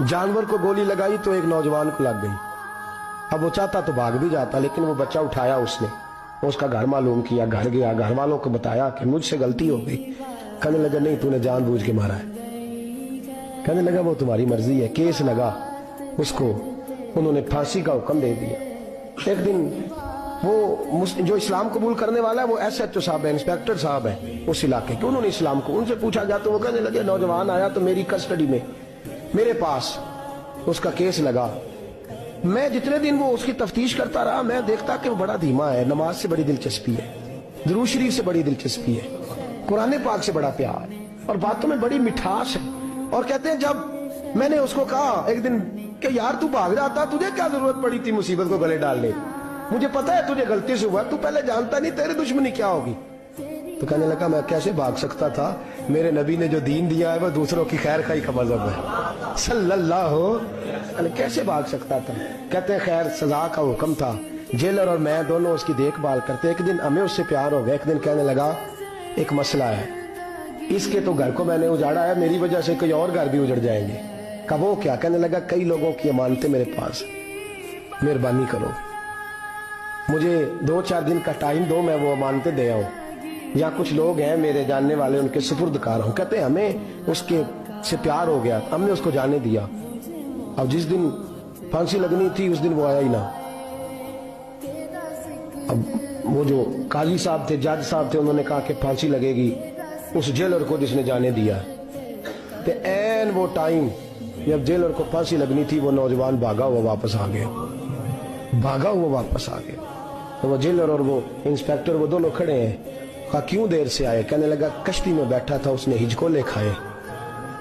जानवर को गोली लगाई तो एक नौजवान को लग गई। अब वो चाहता तो भाग भी जाता, लेकिन वो बच्चा उठाया उसने, उसका घर मालूम किया, घर गया, घर वालों को बताया कि मुझसे गलती हो गई। कहने लगा नहीं, तूने जानबूझ के मारा है। कहने लगा वो तुम्हारी मर्जी है। केस लगा, उसको उन्होंने फांसी का हुक्म दे दिया। एक दिन वो जो इस्लाम कबूल करने वाला है वो SHO साहब है, इंस्पेक्टर साहब है उस इलाके के, उन्होंने इस्लाम को उनसे पूछा गया तो वो कहने लगे नौजवान आया तो मेरी कस्टडी में मेरे पास उसका केस लगा। मैं जितने दिन वो उसकी तफ्तीश करता रहा मैं देखता कि वो बड़ा धीमा है, नमाज से बड़ी दिलचस्पी है, दुरूद शरीफ से बड़ी दिलचस्पी है, कुरान पाक से बड़ा प्यार है और बातों में बड़ी मिठास है। और कहते हैं जब मैंने उसको कहा एक दिन कि यार तू भाग रहा था, तुझे क्या जरूरत पड़ी थी मुसीबत को गले डालने, मुझे पता है तुझे गलती से हुआ, तू पहले जानता नहीं तेरी दुश्मनी क्या होगी। तो कहने लगा मैं कैसे भाग सकता था, मेरे नबी ने जो दीन दिया है वो दूसरों की खैर खाई का मजहब है सल्लल्लाहु अलैहि, कैसे भाग सकता था। कहते हैं खैर सजा का हुक्म था, जेलर और मैं दोनों उसकी देखभाल करते। एक दिन हमें उससे प्यार हो गया। एक दिन कहने लगा एक मसला है, इसके तो घर को मैंने उजाड़ा है, मेरी वजह से कोई और घर भी उजड़ जाएंगे। कहा वो क्या। कहने लगा कई लोगों की अमानतें मेरे पास, मेहरबानी करो मुझे 2-4 दिन का टाइम दो, मैं वो अमानतें दे आऊं, या कुछ लोग हैं मेरे जानने वाले उनके सुपुर्दकार हूं। कहते हैं हमें उसके से प्यार हो गया, हमने उसको जाने दिया। अब जिस दिन फांसी लगनी थी उस दिन वो आया ही ना। अब वो जो काजी साहब थे, जज साहब थे, उन्होंने कहा कि फांसी लगेगी उस जेलर को जिसने जाने दिया। तो ऐन वो टाइम जब जेलर को फांसी लगनी थी वो नौजवान भागा हुआ वापस आ गया, भागा हुआ वापस आ गया। तो वो जेलर और वो इंस्पेक्टर वो दोनों खड़े हैं। कहा क्यों देर से आए। कहने लगा कश्ती में बैठा था, उसने हिचकोले खाए,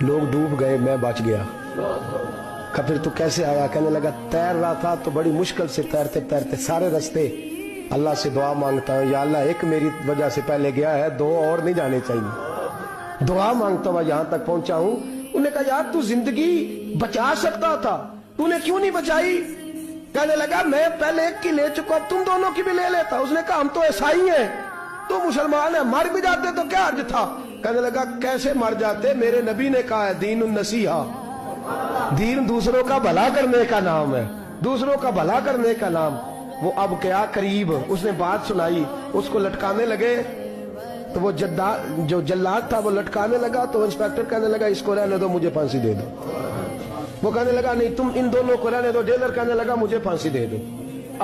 लोग डूब गए, मैं बच गया। कहा फिर तू कैसे आया। कहने लगा तैर रहा था तो बड़ी मुश्किल से तैरते तैरते सारे रास्ते अल्लाह से दुआ मांगता हूँ, या अल्लाह एक मेरी वजह से पहले गया है, 2 और नहीं जाने चाहिए, दुआ मांगता हुआ यहाँ तक पहुंचा हूँ। उन्होंने कहा यार तू जिंदगी बचा सकता था, तूने क्यों नहीं बचाई। कहने लगा मैं पहले एक की ले चुका, तुम दोनों की भी ले लेता। उसने कहा हम तो ईसाई हैं, तो मुसलमान है, मर भी जाते तो क्या अर्ज था। कहने लगा कैसे मर जाते, मेरे नबी ने कहा है दीन नसीहा, दीन दूसरों का भला करने का नाम है, दूसरों का भला करने का नाम। वो अब क्या करीब उसने बात सुनाई, उसको लटकाने लगे तो वो जो जल्लाद था वो लटकाने लगा। तो इंस्पेक्टर कहने लगा इसको रहने दो, मुझे फांसी दे दो। वो कहने लगा नहीं तुम इन दोनों को रहने दो। जेलर कहने लगा मुझे फांसी दे दो।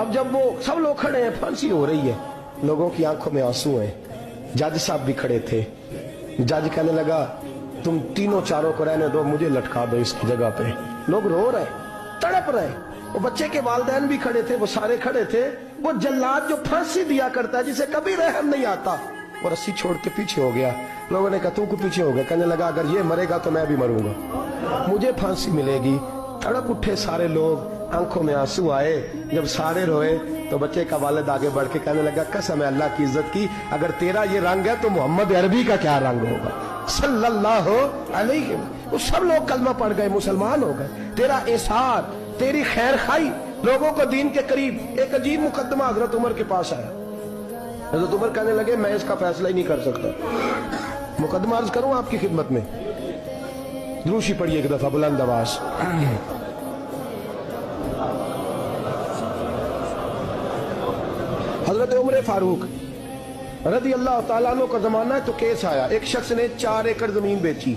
अब जब वो सब लोग खड़े हैं, फांसी हो रही है, लोगों की आंखों में आंसू हैं, जज साहब भी खड़े थे। जज कहने लगा तुम तीनों चारों को रहने दो, मुझे लटका दो इसकी जगह पे। लोग रो रहे, तड़प रहे, वो बच्चे के वालिदैन भी खड़े थे, वो सारे खड़े थे। वो जल्लाद जो फांसी दिया करता है जिसे कभी रहम नहीं आता, वो रस्सी छोड़ के पीछे हो गया। लोगों ने कहा तू को पीछे हो गया। कहने लगा अगर ये मरेगा तो मैं भी मरूंगा, मुझे फांसी मिलेगी। तड़प उठे सारे लोग, आंखों में आंसू आए। जब सारे रोए तो बच्चे का वालिद आगे बढ़ के कहने लगा कसम है अल्लाह की इज्जत की, अगर तेरा ये रंग है तो मोहम्मद अरबी का क्या रंग होगा सल्लल्लाहु अलैहि। वो सब लोग कलमा पढ़ गए, मुसलमान हो गए। तेरा एसार, तेरी खैर खाई लोगों को दीन के करीब। एक अजीब मुकदमा हजरत उमर के पास आया। हजरत उमर कहने लगे मैं इसका फैसला ही नहीं कर सकता, मुकदमा अर्ज करूं आपकी खिदमत में। द्रूशी पढ़िए एक दफा बुलंद आवाज। हजरत उमर फारूक रज़ी अल्लाह ताला अन्हु का जमाना है तो केस आया। एक शख्स ने 4 एकड़ जमीन बेची,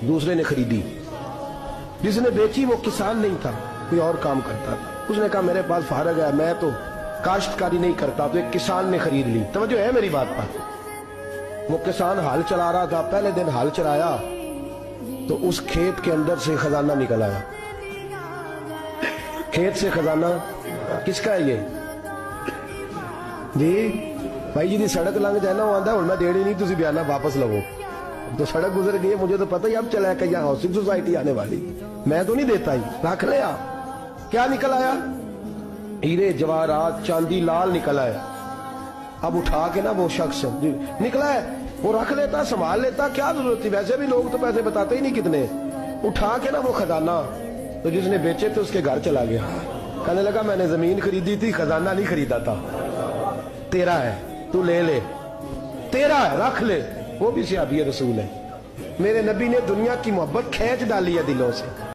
दूसरे ने खरीदी। जिसने बेची वो किसान नहीं था, कोई और काम करता था। उसने कहा मेरे पास फारग है, मैं तो काश्तकारी नहीं करता, तो एक किसान ने खरीद ली। तवज्जो है मेरी बात पर। वो किसान हाल चला रहा था, पहले दिन हाल चलाया तो उस खेत के अंदर से खजाना निकल आया। खेत से खजाना किसका है ये जी भाई जी दी सड़क लंघ जाए ना, वो आंदा हुण मैं देनी नहीं, तुसी बयाना वापस लवो। तो सड़क गुजर गई है, मुझे तो पता ही अब चला कि यहाँ हाउसिंग सोसाइटी आने वाली, मैं तो नहीं देता ही, रख ले आप। क्या निकल आया, हीरे जवाहरात चांदी लाल निकल आया। अब उठा के ना वो शख्स निकला है वो रख लेता, संभाल लेता, क्या जरूरत थी, वैसे भी लोग तो पैसे बताते ही नहीं कितने। उठा के ना वो खजाना, तो जिसने बेचे थे उसके घर चला गया। कहने लगा मैंने जमीन खरीदी थी, खजाना नहीं खरीदा था, तेरा है, तू ले ले, तेरा है, रख ले। वो भी सहाबी रसूल है। मेरे नबी ने दुनिया की मोहब्बत खींच डाली है दिलों से।